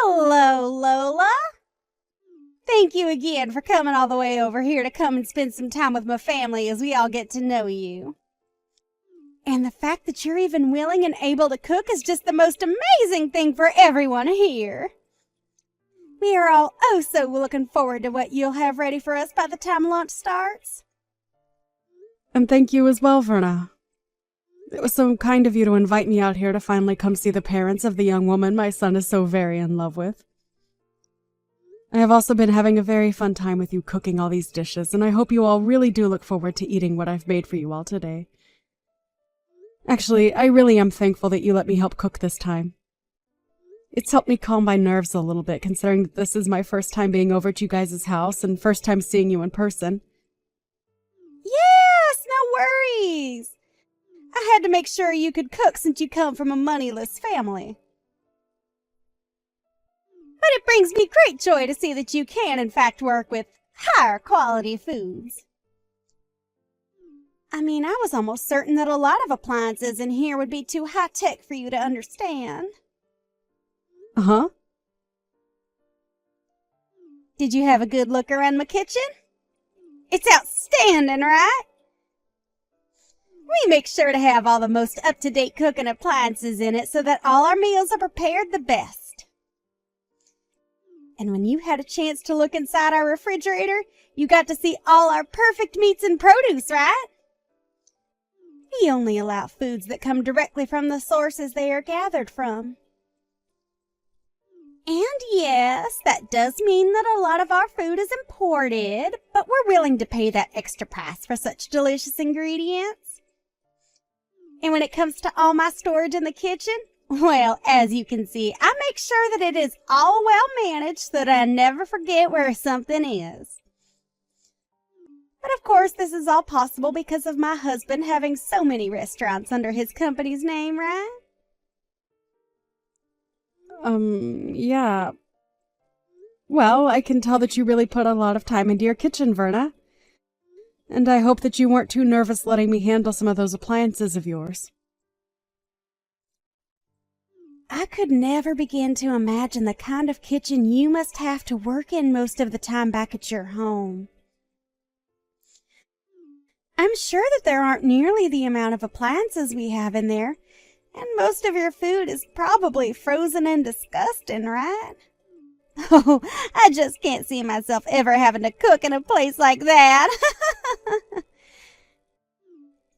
Hello, Lola. Thank you again for coming all the way over here to come and spend some time with my family as we all get to know you. And the fact that you're even willing and able to cook is just the most amazing thing for everyone here. We are all oh so looking forward to what you'll have ready for us by the time lunch starts. And thank you as well, Verna. It was so kind of you to invite me out here to finally come see the parents of the young woman my son is so very in love with. I have also been having a very fun time with you cooking all these dishes, and I hope you all really do look forward to eating what I've made for you all today. Actually, I really am thankful that you let me help cook this time. It's helped me calm my nerves a little bit, considering that this is my first time being over at you guys' house and first time seeing you in person. Yes, no worries. I had to make sure you could cook since you come from a moneyless family. But it brings me great joy to see that you can, in fact, work with higher quality foods. I mean, I was almost certain that a lot of appliances in here would be too high-tech for you to understand. Uh-huh. Did you have a good look around my kitchen? It's outstanding, right? We make sure to have all the most up-to-date cooking appliances in it so that all our meals are prepared the best. And when you had a chance to look inside our refrigerator, you got to see all our perfect meats and produce, right? We only allow foods that come directly from the sources they are gathered from. And yes, that does mean that a lot of our food is imported, but we're willing to pay that extra price for such delicious ingredients. And when it comes to all my storage in the kitchen, well, as you can see, I make sure that it is all well managed so that I never forget where something is. But of course, this is all possible because of my husband having so many restaurants under his company's name, right? Yeah. Well, I can tell that you really put a lot of time into your kitchen, Verna. And I hope that you weren't too nervous letting me handle some of those appliances of yours. I could never begin to imagine the kind of kitchen you must have to work in most of the time back at your home. I'm sure that there aren't nearly the amount of appliances we have in there, and most of your food is probably frozen and disgusting, right? Oh, I just can't see myself ever having to cook in a place like that.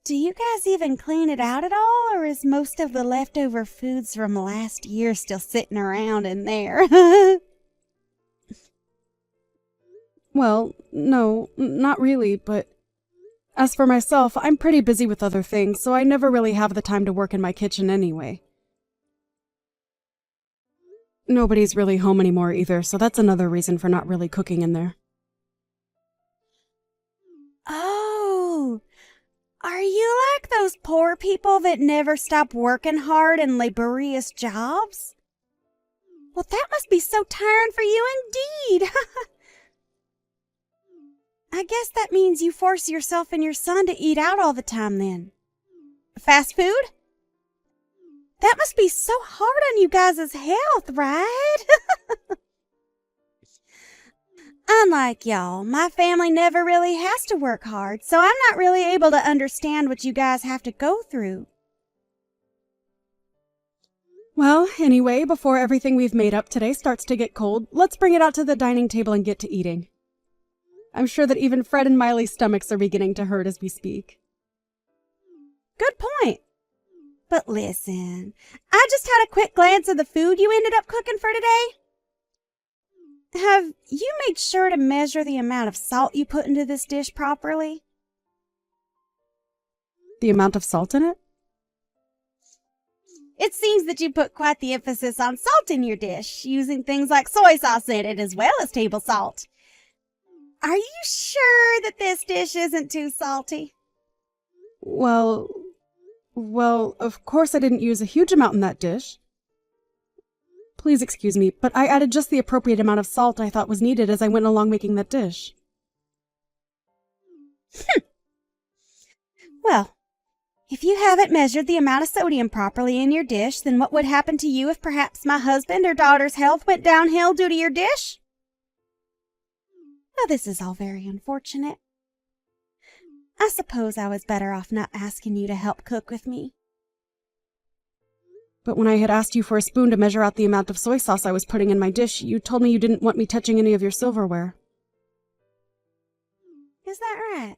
Do you guys even clean it out at all, or is most of the leftover foods from last year still sitting around in there? Well, no, not really, but as for myself, I'm pretty busy with other things, so I never really have the time to work in my kitchen anyway. Nobody's really home anymore either, so that's another reason for not really cooking in there. Oh, are you like those poor people that never stop working hard in laborious jobs? Well, that must be so tiring for you indeed. I guess that means you force yourself and your son to eat out all the time then. Fast food? That must be so hard on you guys' health, right? Unlike y'all, my family never really has to work hard, so I'm not really able to understand what you guys have to go through. Well, anyway, before everything we've made up today starts to get cold, let's bring it out to the dining table and get to eating. I'm sure that even Fred and Miley's stomachs are beginning to hurt as we speak. Good point. But listen, I just had a quick glance at the food you ended up cooking for today. Have you made sure to measure the amount of salt you put into this dish properly? The amount of salt in it? It seems that you put quite the emphasis on salt in your dish, using things like soy sauce in it as well as table salt. Are you sure that this dish isn't too salty? Well, of course I didn't use a huge amount in that dish. Please excuse me, but I added just the appropriate amount of salt I thought was needed as I went along making that dish. Well, If you haven't measured the amount of sodium properly in your dish, then what would happen to you if perhaps my husband or daughter's health went downhill due to your dish? Now, this is all very unfortunate. I suppose I was better off not asking you to help cook with me. But when I had asked you for a spoon to measure out the amount of soy sauce I was putting in my dish, you told me you didn't want me touching any of your silverware. Is that right?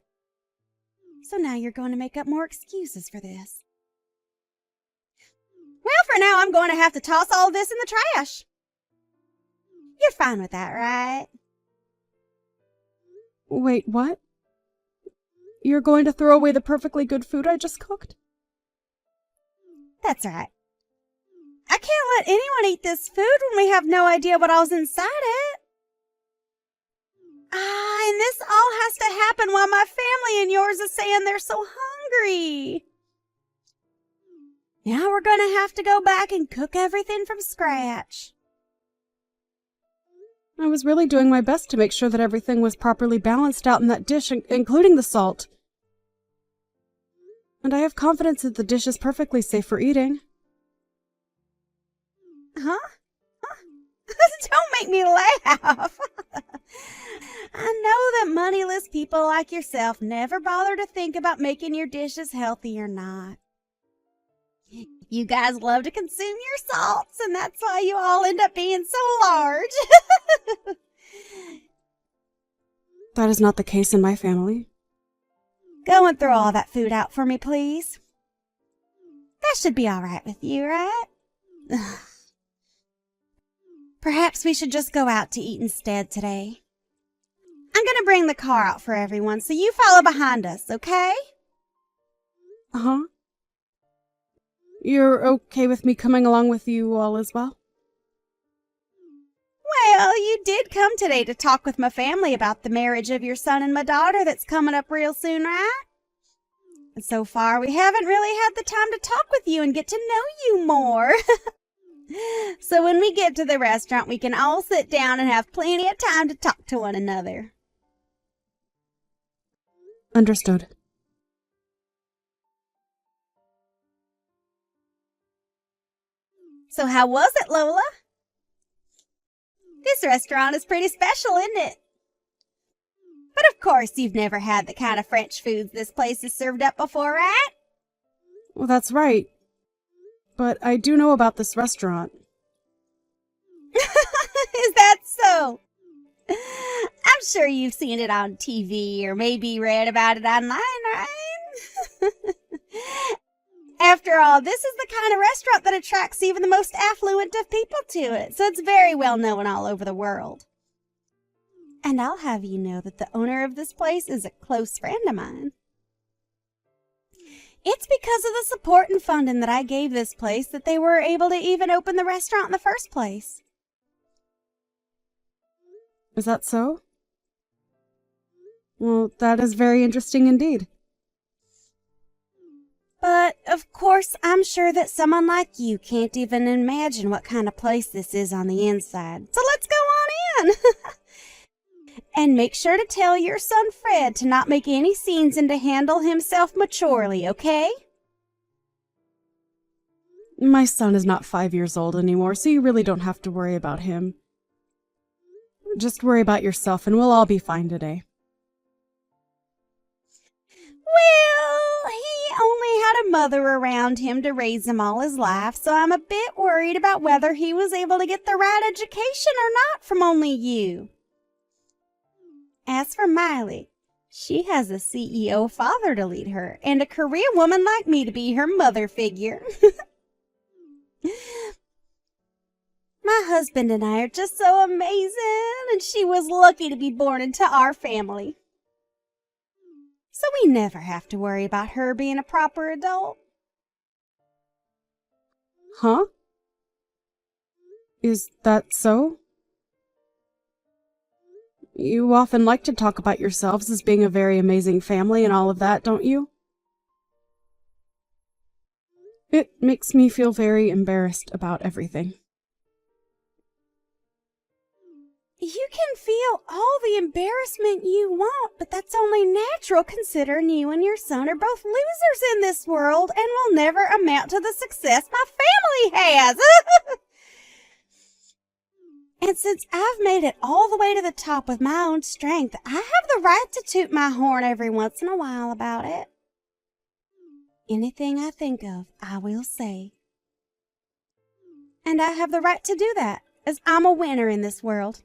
So now you're going to make up more excuses for this. Well, for now, I'm going to have to toss all this in the trash. You're fine with that, right? Wait, what? You're going to throw away the perfectly good food I just cooked? That's right. I can't let anyone eat this food when we have no idea what all's inside it. And this all has to happen while my family and yours is saying they're so hungry. Now we're going to have to go back and cook everything from scratch. I was really doing my best to make sure that everything was properly balanced out in that dish, including the salt. And I have confidence that the dish is perfectly safe for eating. Huh? Don't make me laugh. I know that moneyless people like yourself never bother to think about making your dishes healthy or not. You guys love to consume your salts, and that's why you all end up being so large. That is not the case in my family. Go and throw all that food out for me, please. That should be all right with you, right? Perhaps we should just go out to eat instead today. I'm going to bring the car out for everyone, so you follow behind us, okay? Uh-huh. You're okay with me coming along with you all as well? Well, you did come today to talk with my family about the marriage of your son and my daughter that's coming up real soon, right? And so far, we haven't really had the time to talk with you and get to know you more. So when we get to the restaurant, we can all sit down and have plenty of time to talk to one another. Understood. So how was it, Lola? This restaurant is pretty special, isn't it? But of course, you've never had the kind of French foods this place has served up before, right? Well, that's right. But I do know about this restaurant. Is that so? I'm sure you've seen it on TV or maybe read about it online, right? After all, this is the kind of restaurant that attracts even the most affluent of people to it, so it's very well known all over the world. And I'll have you know that the owner of this place is a close friend of mine. It's because of the support and funding that I gave this place that they were able to even open the restaurant in the first place. Is that so? Well, that is very interesting indeed. But, of course, I'm sure that someone like you can't even imagine what kind of place this is on the inside. So let's go on in! And make sure to tell your son Fred to not make any scenes and to handle himself maturely, okay? My son is not 5 years old anymore, so you really don't have to worry about him. Just worry about yourself and we'll all be fine today. Well, he only had a mother around him to raise him all his life, so I'm a bit worried about whether he was able to get the right education or not from only you. As for Miley, she has a CEO father to lead her and a career woman like me to be her mother figure. My husband and I are just so amazing, and she was lucky to be born into our family. So we never have to worry about her being a proper adult. Huh? Is that so? You often like to talk about yourselves as being a very amazing family and all of that, don't you? It makes me feel very embarrassed about everything. You can feel all the embarrassment you want, but that's only natural considering you and your son are both losers in this world and will never amount to the success my family has. And since I've made it all the way to the top with my own strength, I have the right to toot my horn every once in a while about it. Anything I think of, I will say. And I have the right to do that, as I'm a winner in this world.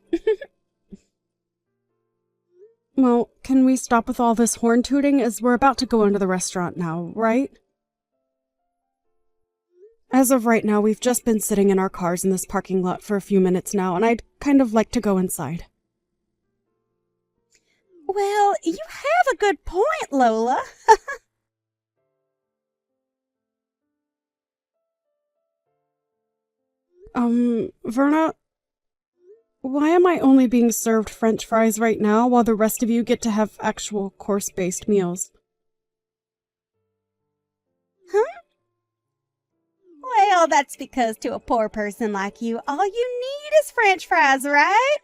Well, can we stop with all this horn tooting, as we're about to go into the restaurant now, right? As of right now, we've just been sitting in our cars in this parking lot for a few minutes now, and I'd kind of like to go inside. Well, you have a good point, Lola. Verna, why am I only being served French fries right now while the rest of you get to have actual course-based meals? Huh? Well, that's because to a poor person like you, all you need is French fries, right?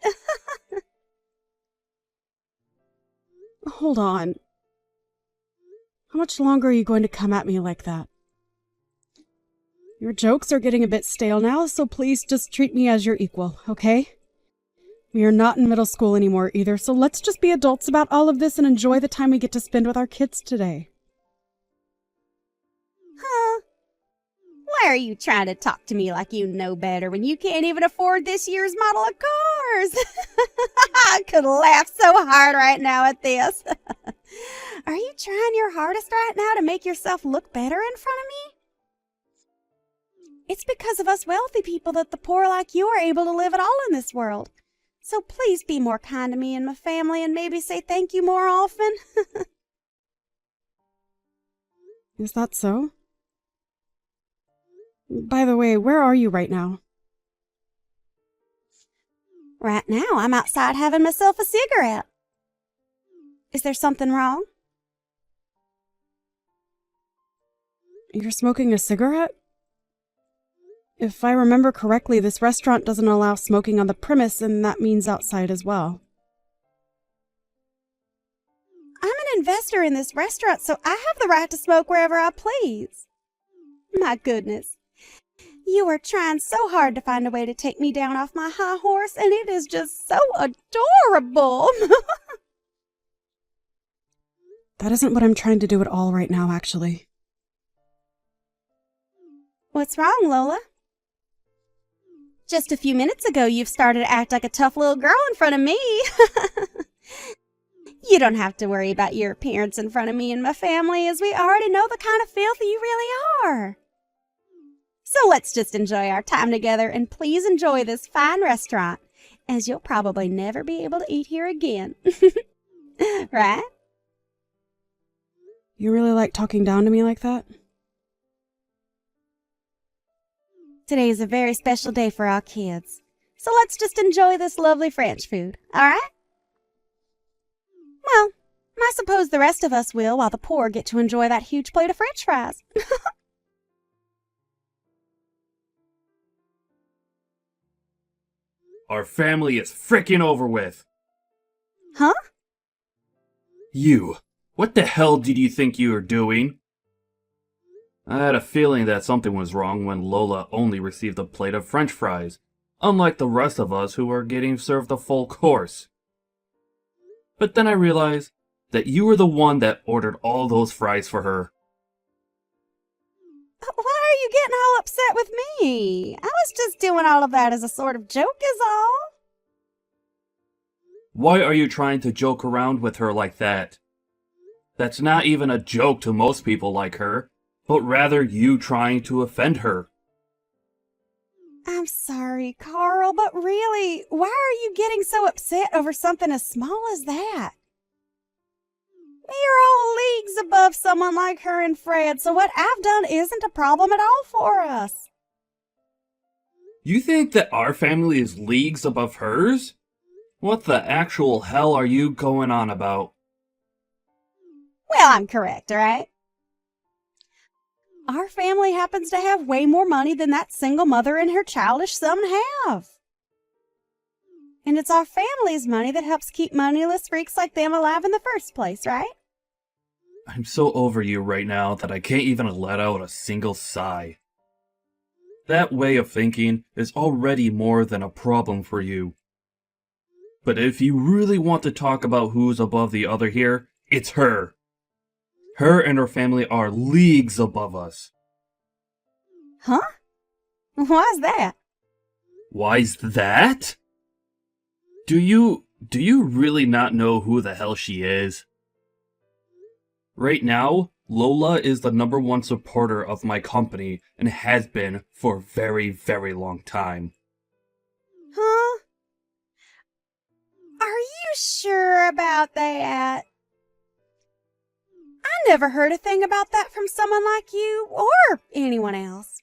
Hold on. How much longer are you going to come at me like that? Your jokes are getting a bit stale now, so please just treat me as your equal, okay? We are not in middle school anymore either, so let's just be adults about all of this and enjoy the time we get to spend with our kids today. Huh? Why are you trying to talk to me like you know better when you can't even afford this year's model of cars? I could laugh so hard right now at this. Are you trying your hardest right now to make yourself look better in front of me? It's because of us wealthy people that the poor like you are able to live at all in this world. So please be more kind to me and my family and maybe say thank you more often. Is that so? By the way, where are you right now? Right now, I'm outside having myself a cigarette. Is there something wrong? You're smoking a cigarette? If I remember correctly, this restaurant doesn't allow smoking on the premise, and that means outside as well. I'm an investor in this restaurant, so I have the right to smoke wherever I please. My goodness. You are trying so hard to find a way to take me down off my high horse, and it is just so adorable. That isn't what I'm trying to do at all right now, actually. What's wrong, Lola? Just a few minutes ago, you've started to act like a tough little girl in front of me. You don't have to worry about your appearance in front of me and my family, as we already know the kind of filth you really are. So let's just enjoy our time together, and please enjoy this fine restaurant, as you'll probably never be able to eat here again. Right? You really like talking down to me like that? Today is a very special day for our kids. So let's just enjoy this lovely French food, all right? Well, I suppose the rest of us will, while the poor get to enjoy that huge plate of French fries. Our family is frickin' over with. Huh? You. What the hell did you think you were doing? I had a feeling that something was wrong when Lola only received a plate of French fries, unlike the rest of us who were getting served a full course. But then I realized that you were the one that ordered all those fries for her. Why are you getting all upset with me? I was just doing all of that as a sort of joke is all. Why are you trying to joke around with her like that? That's not even a joke to most people like her, but rather you trying to offend her. I'm sorry, Carl, but really, why are you getting so upset over something as small as that? We are all leagues above someone like her and Fred, so what I've done isn't a problem at all for us. You think that our family is leagues above hers? What the actual hell are you going on about? Well, I'm correct, right? Our family happens to have way more money than that single mother and her childish son have. And it's our family's money that helps keep moneyless freaks like them alive in the first place, right? I'm so over you right now that I can't even let out a single sigh. That way of thinking is already more than a problem for you. But if you really want to talk about who's above the other here, it's her. Her and her family are leagues above us. Huh? Why's that? Why's that? Do you really not know who the hell she is? Right now, Lola is the #1 supporter of my company and has been for a very, very long time. Huh? Are you sure about that? I never heard a thing about that from someone like you or anyone else.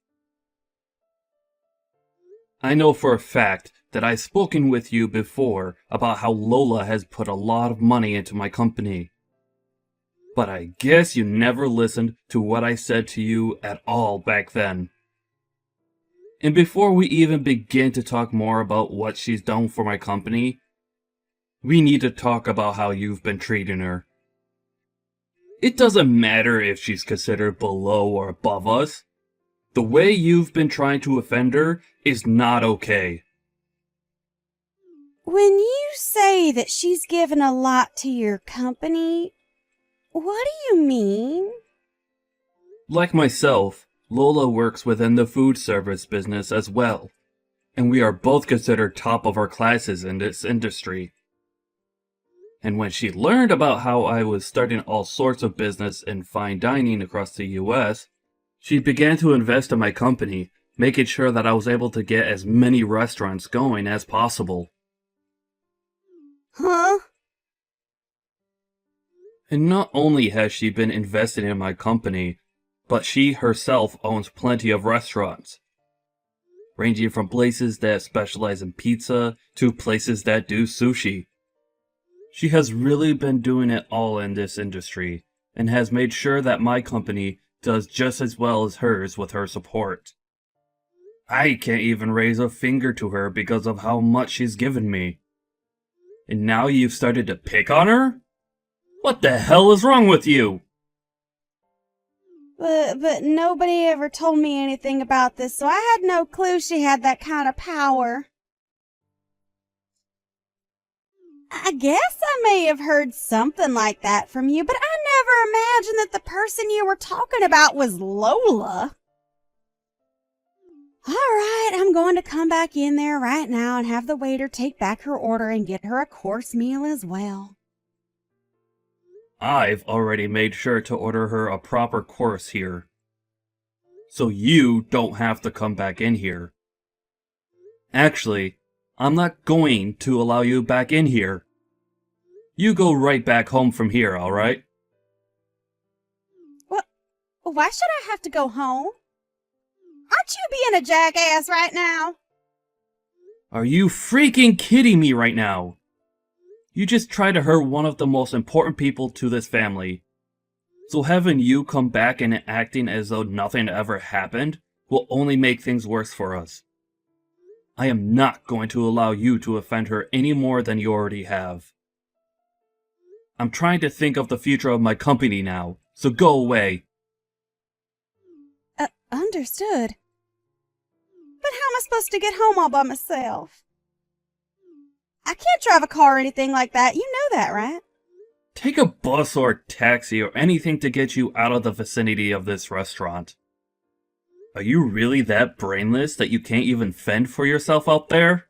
I know for a fact that I've spoken with you before about how Lola has put a lot of money into my company. But I guess you never listened to what I said to you at all back then. And before we even begin to talk more about what she's done for my company, we need to talk about how you've been treating her. It doesn't matter if she's considered below or above us. The way you've been trying to offend her is not okay. When you say that she's given a lot to your company, what do you mean? Like myself, Lola works within the food service business as well, and we are both considered top of our classes in this industry. And when she learned about how I was starting all sorts of business in fine dining across the US, she began to invest in my company, making sure that I was able to get as many restaurants going as possible. Huh? And not only has she been investing in my company, but she herself owns plenty of restaurants, ranging from places that specialize in pizza to places that do sushi. She has really been doing it all in this industry, and has made sure that my company does just as well as hers with her support. I can't even raise a finger to her because of how much she's given me. And now you've started to pick on her? What the hell is wrong with you? But nobody ever told me anything about this, so I had no clue she had that kind of power. I guess I may have heard something like that from you, but I never imagined that the person you were talking about was Lola. All right, I'm going to come back in there right now and have the waiter take back her order and get her a course meal as well. I've already made sure to order her a proper course here, so you don't have to come back in here. Actually, I'm not going to allow you back in here. You go right back home from here, alright? Well, why should I have to go home? Aren't you being a jackass right now? Are you freaking kidding me right now? You just tried to hurt one of the most important people to this family. So having you come back and acting as though nothing ever happened will only make things worse for us. I am not going to allow you to offend her any more than you already have. I'm trying to think of the future of my company now, so go away. Understood. But how am I supposed to get home all by myself? I can't drive a car or anything like that. You know that, right? Take a bus or a taxi or anything to get you out of the vicinity of this restaurant. Are you really that brainless that you can't even fend for yourself out there?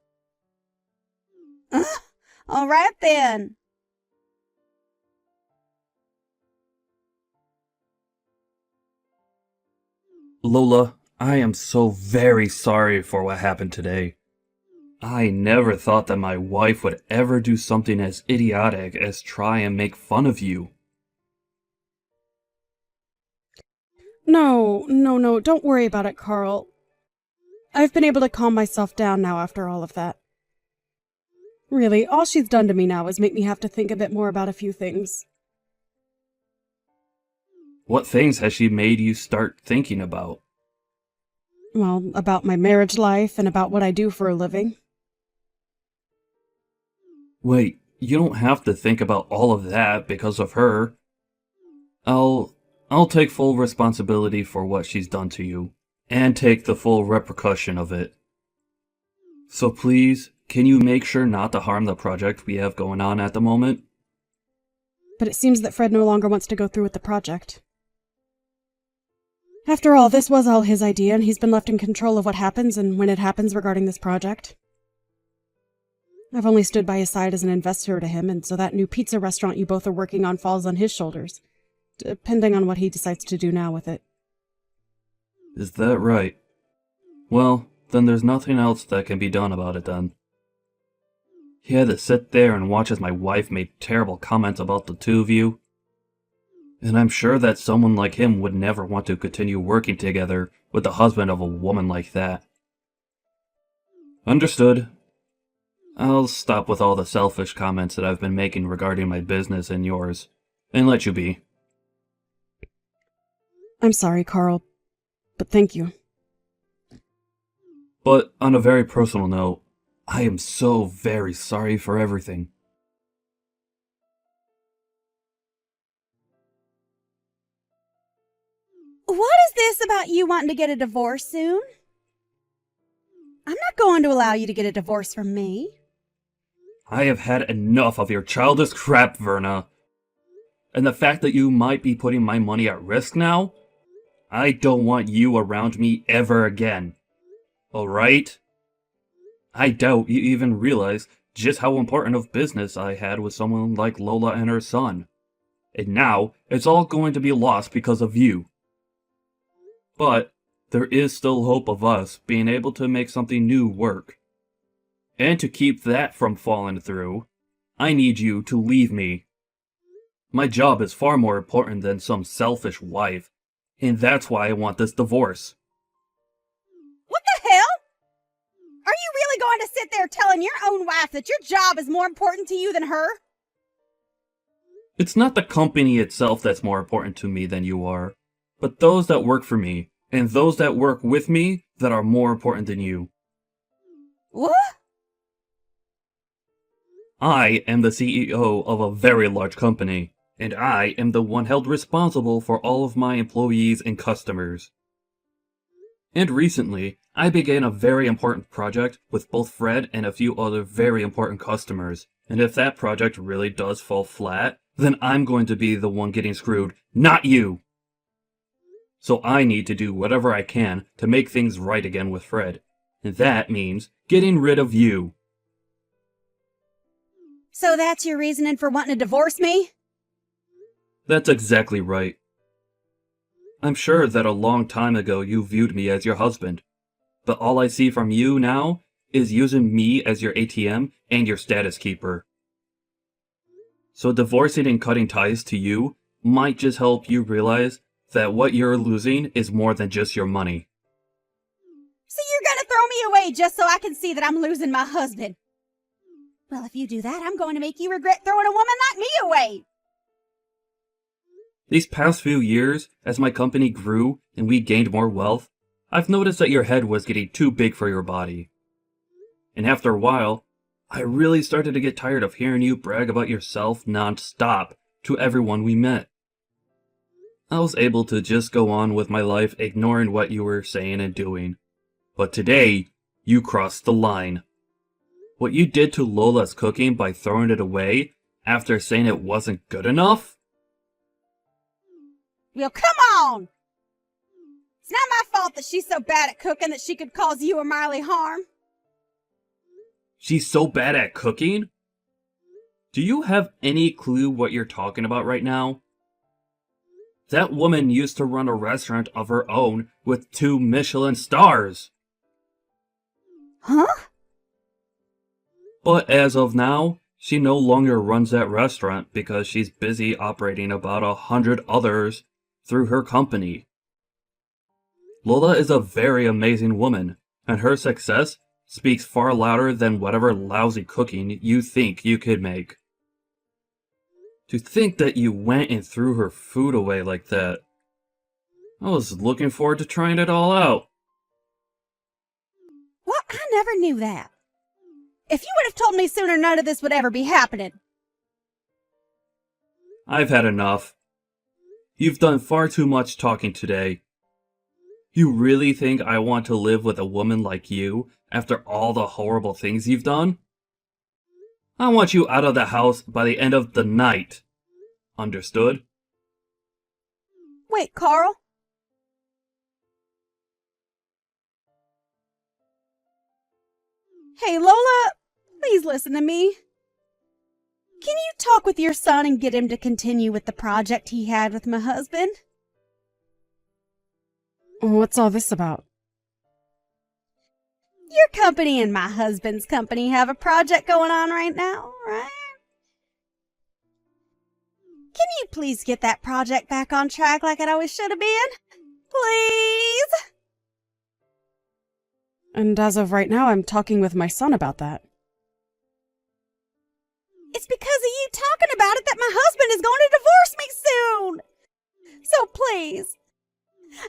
All right then. Lola, I am so very sorry for what happened today. I never thought that my wife would ever do something as idiotic as try and make fun of you. No, don't worry about it, Carl. I've been able to calm myself down now after all of that. Really, all she's done to me now is make me have to think a bit more about a few things. What things has she made you start thinking about? Well, about my marriage life and about what I do for a living. Wait, you don't have to think about all of that because of her. I'll take full responsibility for what she's done to you, and take the full repercussion of it. So please, can you make sure not to harm the project we have going on at the moment? But it seems that Fred no longer wants to go through with the project. After all, this was all his idea, and he's been left in control of what happens and when it happens regarding this project. I've only stood by his side as an investor to him, and so that new pizza restaurant you both are working on falls on his shoulders, depending on what he decides to do now with it. Is that right? Well, then there's nothing else that can be done about it then. He had to sit there and watch as my wife made terrible comments about the two of you. And I'm sure that someone like him would never want to continue working together with the husband of a woman like that. Understood. I'll stop with all the selfish comments that I've been making regarding my business and yours, and let you be. I'm sorry, Carl, but thank you. But on a very personal note, I am so very sorry for everything. What is this about you wanting to get a divorce soon? I'm not going to allow you to get a divorce from me. I have had enough of your childish crap, Verna. And the fact that you might be putting my money at risk now? I don't want you around me ever again. Alright? I doubt you even realize just how important of business I had with someone like Lola and her son. And now, it's all going to be lost because of you. But, there is still hope of us being able to make something new work. And to keep that from falling through, I need you to leave me. My job is far more important than some selfish wife, and that's why I want this divorce. What the hell? Are you really going to sit there telling your own wife that your job is more important to you than her? It's not the company itself that's more important to me than you are, but those that work for me, and those that work with me that are more important than you. What? I am the CEO of a very large company, and I am the one held responsible for all of my employees and customers. And recently, I began a very important project with both Fred and a few other very important customers, and if that project really does fall flat, then I'm going to be the one getting screwed, not you! So I need to do whatever I can to make things right again with Fred, and that means getting rid of you. So that's your reasoning for wanting to divorce me? That's exactly right. I'm sure that a long time ago you viewed me as your husband, but all I see from you now is using me as your ATM and your status keeper. So divorcing and cutting ties to you might just help you realize that what you're losing is more than just your money. So you're gonna throw me away just so I can see that I'm losing my husband? Well, if you do that, I'm going to make you regret throwing a woman like me away. These past few years, as my company grew and we gained more wealth, I've noticed that your head was getting too big for your body. And after a while, I really started to get tired of hearing you brag about yourself non-stop to everyone we met. I was able to just go on with my life ignoring what you were saying and doing. But today, you crossed the line. What you did to Lola's cooking by throwing it away after saying it wasn't good enough? Well, come on! It's not my fault that she's so bad at cooking that she could cause you or Miley harm. She's so bad at cooking? Do you have any clue what you're talking about right now? That woman used to run a restaurant of her own with 2 Michelin stars. Huh? But as of now, she no longer runs that restaurant because she's busy operating about 100 others through her company. Lola is a very amazing woman, and her success speaks far louder than whatever lousy cooking you think you could make. To think that you went and threw her food away like that. I was looking forward to trying it all out. Well, I never knew that. If you would have told me sooner, none of this would ever be happening. I've had enough. You've done far too much talking today. You really think I want to live with a woman like you after all the horrible things you've done? I want you out of the house by the end of the night. Understood? Wait, Carl. Hey, Lola, please listen to me. Can you talk with your son and get him to continue with the project he had with my husband? What's all this about? Your company and my husband's company have a project going on right now, right? Can you please get that project back on track like it always should have been? Please? And as of right now, I'm talking with my son about that. It's because of you talking about it that my husband is going to divorce me soon. So please,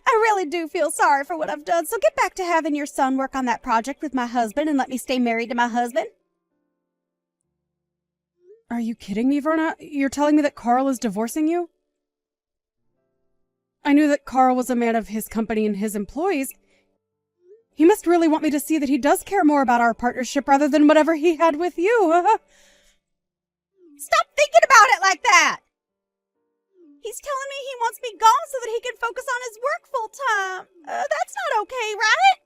I really do feel sorry for what I've done, so get back to having your son work on that project with my husband and let me stay married to my husband. Are you kidding me, Verna? You're telling me that Carl is divorcing you? I knew that Carl was a man of his company and his employees. He must really want me to see that he does care more about our partnership rather than whatever he had with you. Stop thinking about it like that! He's telling me he wants me gone so that he can focus on his work full time. That's not okay, right?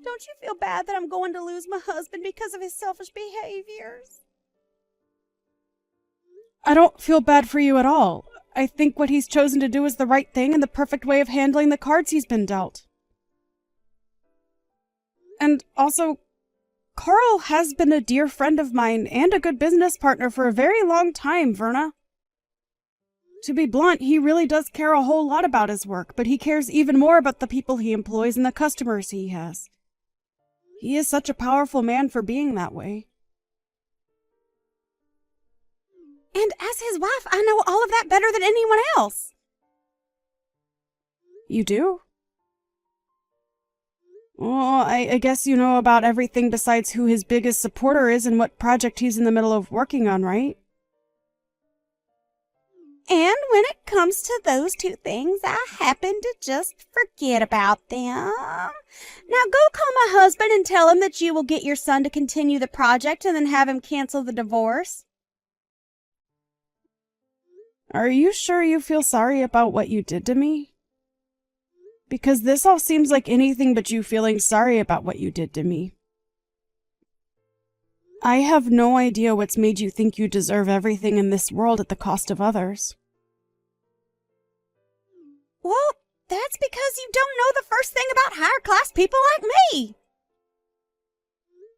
Don't you feel bad that I'm going to lose my husband because of his selfish behaviors? I don't feel bad for you at all. I think what he's chosen to do is the right thing and the perfect way of handling the cards he's been dealt. And also, Carl has been a dear friend of mine and a good business partner for a very long time, Verna. To be blunt, he really does care a whole lot about his work, but he cares even more about the people he employs and the customers he has. He is such a powerful man for being that way. And as his wife, I know all of that better than anyone else. You do? Well, I guess you know about everything besides who his biggest supporter is and what project he's in the middle of working on, right? And when it comes to those two things, I happen to just forget about them. Now go call my husband and tell him that you will get your son to continue the project and then have him cancel the divorce. Are you sure you feel sorry about what you did to me? Because this all seems like anything but you feeling sorry about what you did to me. I have no idea what's made you think you deserve everything in this world at the cost of others. Well, that's because you don't know the first thing about higher class people like me.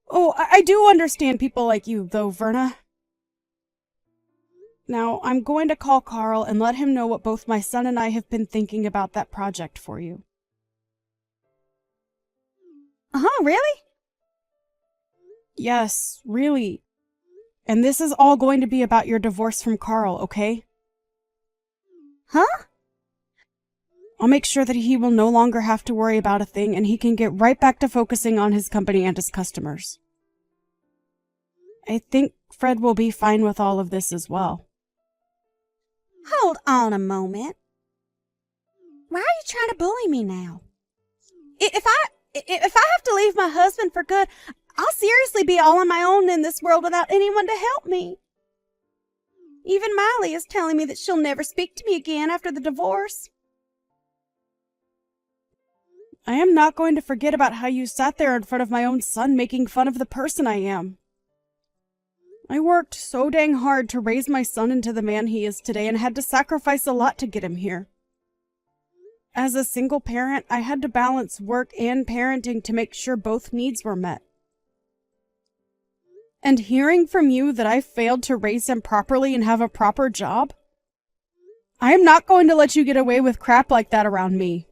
Oh, I do understand people like you, though, Verna. Now, I'm going to call Carl and let him know what both my son and I have been thinking about that project for you. Really? Yes, really. And this is all going to be about your divorce from Carl, okay? Huh? I'll make sure that he will no longer have to worry about a thing and he can get right back to focusing on his company and his customers. I think Fred will be fine with all of this as well. Hold on a moment. Why are you trying to bully me now? If I have to leave my husband for good, I'll seriously be all on my own in this world without anyone to help me. Even Miley is telling me that she'll never speak to me again after the divorce. I am not going to forget about how you sat there in front of my own son making fun of the person I am. I worked so dang hard to raise my son into the man he is today and had to sacrifice a lot to get him here. As a single parent, I had to balance work and parenting to make sure both needs were met. And hearing from you that I failed to raise him properly and have a proper job, I am not going to let you get away with crap like that around me.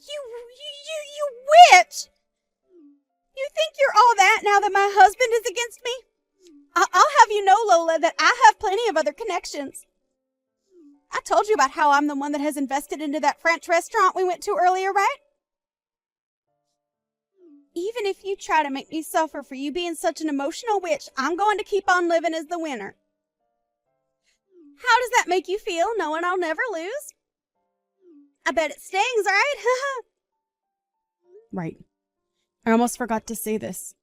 You witch! You think you're all that now that my husband is against me? I'll have you know, Lola, that I have plenty of other connections. I told you about how I'm the one that has invested into that French restaurant we went to earlier, right? even if you try to make me suffer for you being such an emotional witch, I'm going to keep on living as the winner. How does that make you feel, knowing I'll never lose? I bet it stings, right? Right. I almost forgot to say this.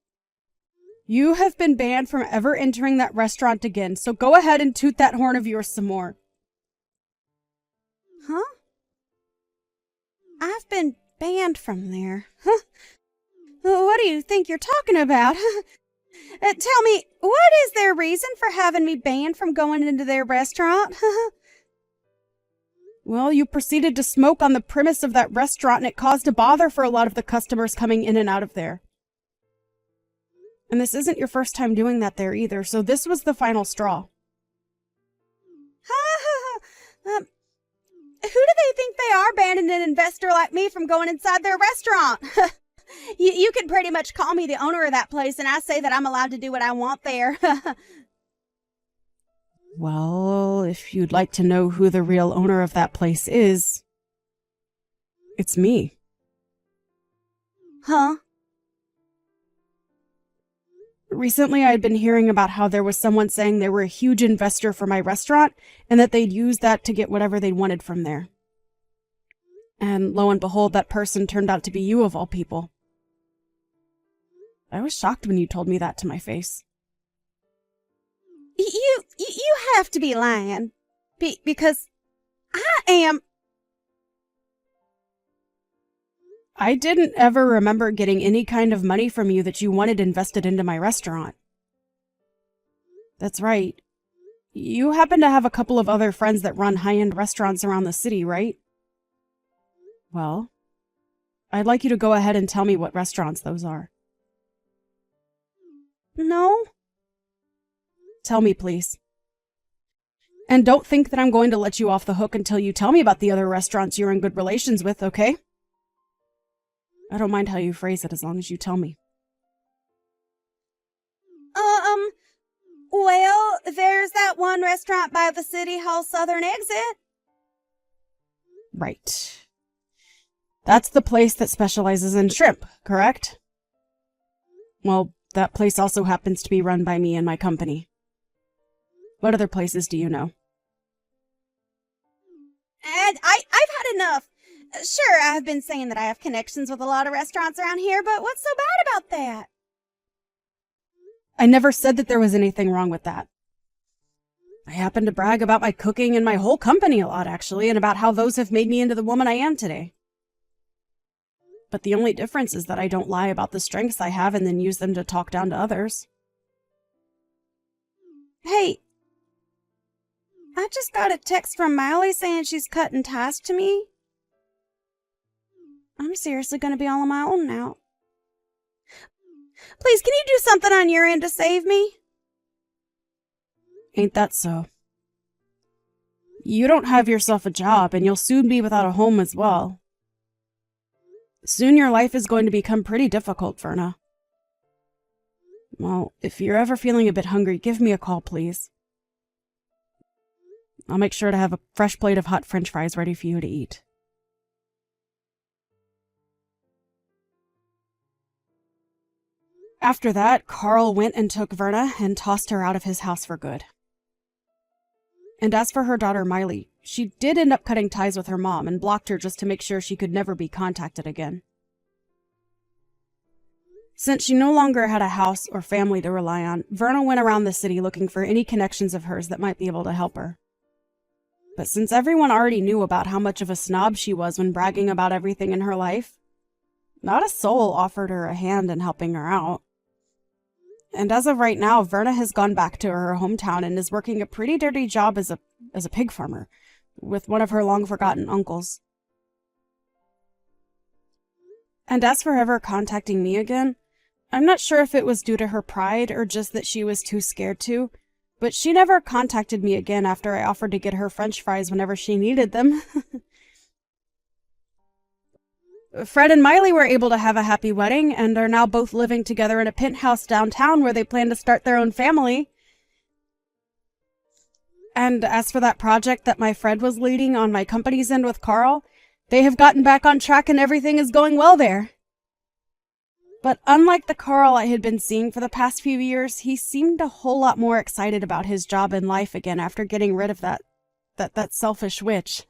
You have been banned from ever entering that restaurant again, so go ahead and toot that horn of yours some more. Huh? I've been banned from there. Huh? What do you think you're talking about? Tell me, what is their reason for having me banned from going into their restaurant? Well, you proceeded to smoke on the premise of that restaurant, and it caused a bother for a lot of the customers coming in and out of there. And this isn't your first time doing that there either, so this was the final straw. Who do they think they are, banning an investor like me from going inside their restaurant? You could pretty much call me the owner of that place, and I say that I'm allowed to do what I want there. Well, if you'd like to know who the real owner of that place is, it's me. Huh? Recently, I'd been hearing about how there was someone saying they were a huge investor for my restaurant and that they'd use that to get whatever they wanted from there. And lo and behold, that person turned out to be you of all people. I was shocked when you told me that to my face. You have to be lying. Because I am... I didn't ever remember getting any kind of money from you that you wanted invested into my restaurant. That's right. You happen to have a couple of other friends that run high-end restaurants around the city, right? Well, I'd like you to go ahead and tell me what restaurants those are. No? Tell me, please. And don't think that I'm going to let you off the hook until you tell me about the other restaurants you're in good relations with, okay? I don't mind how you phrase it as long as you tell me. Well, there's that one restaurant by the City Hall southern exit. Right. That's the place that specializes in shrimp, correct? Well, that place also happens to be run by me and my company. What other places do you know? And I've had enough. Sure, I've been saying that I have connections with a lot of restaurants around here, but what's so bad about that? I never said that there was anything wrong with that. I happen to brag about my cooking and my whole company a lot, actually, and about how those have made me into the woman I am today. But the only difference is that I don't lie about the strengths I have and then use them to talk down to others. Hey, I just got a text from Miley saying she's cutting ties to me. I'm seriously going to be all on my own now. Please, can you do something on your end to save me? Ain't that so? You don't have yourself a job, and you'll soon be without a home as well. Soon your life is going to become pretty difficult, Verna. Well, if you're ever feeling a bit hungry, give me a call, please. I'll make sure to have a fresh plate of hot French fries ready for you to eat. After that, Carl went and took Verna and tossed her out of his house for good. And as for her daughter Miley, she did end up cutting ties with her mom and blocked her just to make sure she could never be contacted again. Since she no longer had a house or family to rely on, Verna went around the city looking for any connections of hers that might be able to help her. But since everyone already knew about how much of a snob she was when bragging about everything in her life, not a soul offered her a hand in helping her out. And as of right now, Verna has gone back to her hometown and is working a pretty dirty job as a pig farmer with one of her long-forgotten uncles. And as for ever contacting me again, I'm not sure if it was due to her pride or just that she was too scared to, but she never contacted me again after I offered to get her French fries whenever she needed them. Fred and Miley were able to have a happy wedding and are now both living together in a penthouse downtown where they plan to start their own family. And as for that project that my Fred was leading on my company's end with Carl, they have gotten back on track and everything is going well there. But unlike the Carl I had been seeing for the past few years, he seemed a whole lot more excited about his job in life again after getting rid of that selfish witch.